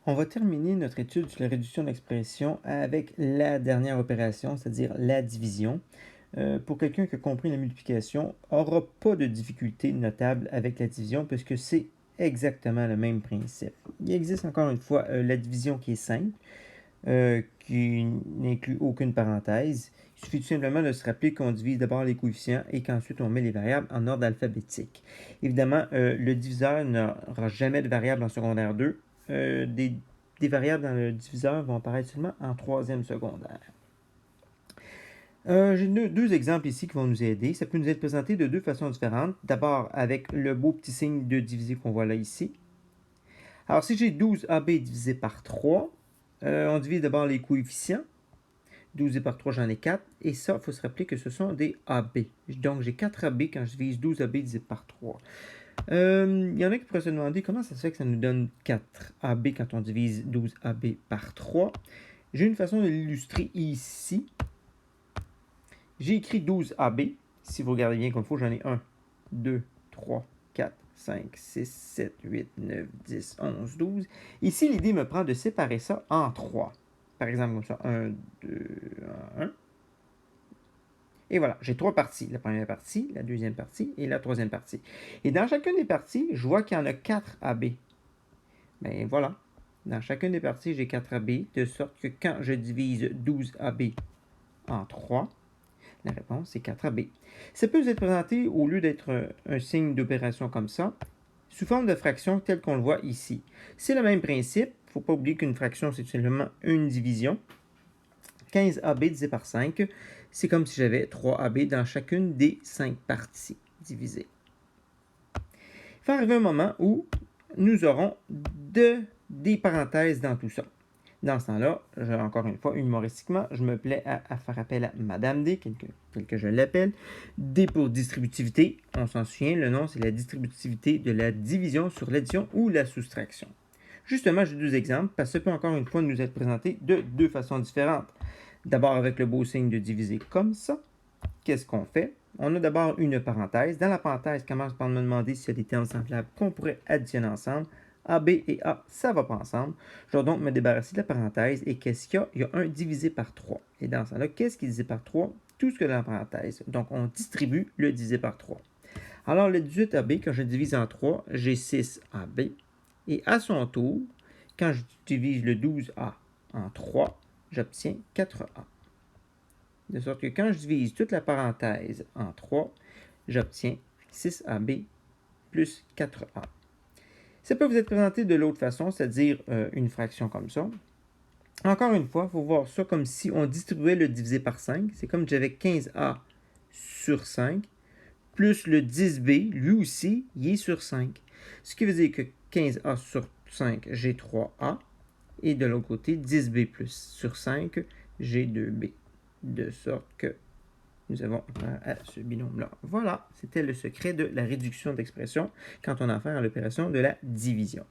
On va terminer notre étude sur la réduction d'expression avec la dernière opération, c'est-à-dire la division. Pour quelqu'un qui a compris la multiplication, n'aura pas de difficulté notable avec la division puisque c'est exactement le même principe. Il existe encore une fois la division qui est simple, qui n'inclut aucune parenthèse. Il suffit tout simplement de se rappeler qu'on divise d'abord les coefficients et qu'ensuite on met les variables en ordre alphabétique. Évidemment, le diviseur n'aura jamais de variable en secondaire 2. Des variables dans le diviseur vont apparaître seulement en troisième secondaire. J'ai deux exemples ici qui vont nous aider. Ça peut nous être présenté de deux façons différentes. D'abord avec le beau petit signe de diviser qu'on voit là ici. Alors si j'ai 12AB divisé par 3, on divise d'abord les coefficients. 12 par 3, j'en ai 4. Et ça, il faut se rappeler que ce sont des AB. Donc, j'ai 4 AB quand je divise 12 AB divisé par 3. Il y en a qui pourraient se demander comment ça se fait que ça nous donne 4 AB quand on divise 12 AB par 3. J'ai une façon de l'illustrer ici. J'ai écrit 12 AB. Si vous regardez bien comme il faut, j'en ai 1, 2, 3, 4, 5, 6, 7, 8, 9, 10, 11, 12. Ici, l'idée me prend de séparer ça en 3. Par exemple, comme ça, 1, 2, 1. Et voilà, j'ai 3 parties. La première partie, la deuxième partie et la troisième partie. Et dans chacune des parties, je vois qu'il y en a 4 AB. Ben voilà, dans chacune des parties, j'ai 4 AB, de sorte que quand je divise 12 AB en 3, la réponse est 4 AB. Ça peut vous être présenté, au lieu d'être un signe d'opération comme ça, sous forme de fraction telle qu'on le voit ici. C'est le même principe. Il ne faut pas oublier qu'une fraction, c'est tout simplement une division. 15 AB divisé par 5, c'est comme si j'avais 3 AB dans chacune des 5 parties divisées. Il va arriver un moment où nous aurons des parenthèses dans tout ça. Dans ce temps-là, encore une fois, humoristiquement, je me plais à faire appel à Madame D, tel que je l'appelle. D pour distributivité. On s'en souvient, le nom, c'est la distributivité de la division sur l'addition ou la soustraction. Justement, j'ai deux exemples, parce que ça peut encore une fois nous être présenté de deux façons différentes. D'abord avec le beau signe de diviser comme ça. Qu'est-ce qu'on fait? On a d'abord une parenthèse. Dans la parenthèse, commence par me demander s'il y a des termes semblables qu'on pourrait additionner ensemble. A, B et A, ça ne va pas ensemble. Je dois donc me débarrasser de la parenthèse. Et qu'est-ce qu'il y a? Il y a un divisé par 3. Et dans ce cas-là, qu'est-ce qui est divisé par 3? Tout ce que dans la parenthèse. Donc, on distribue le divisé par 3. Alors, le 18AB, quand je divise en 3, j'ai 6AB. Et à son tour, quand je divise le 12A en 3, j'obtiens 4A. De sorte que quand je divise toute la parenthèse en 3, j'obtiens 6AB plus 4A. Ça peut vous être présenté de l'autre façon, c'est-à-dire une fraction comme ça. Encore une fois, il faut voir ça comme si on distribuait le divisé par 5. C'est comme si j'avais 15A sur 5, plus le 10B, lui aussi, il est sur 5. Ce qui veut dire que 15A sur 5, j'ai 3A. Et de l'autre côté, 10B plus sur 5, j'ai 2B. De sorte que nous avons affaire à ce binôme-là. Voilà, c'était le secret de la réduction d'expression quand on a affaire à l'opération de la division.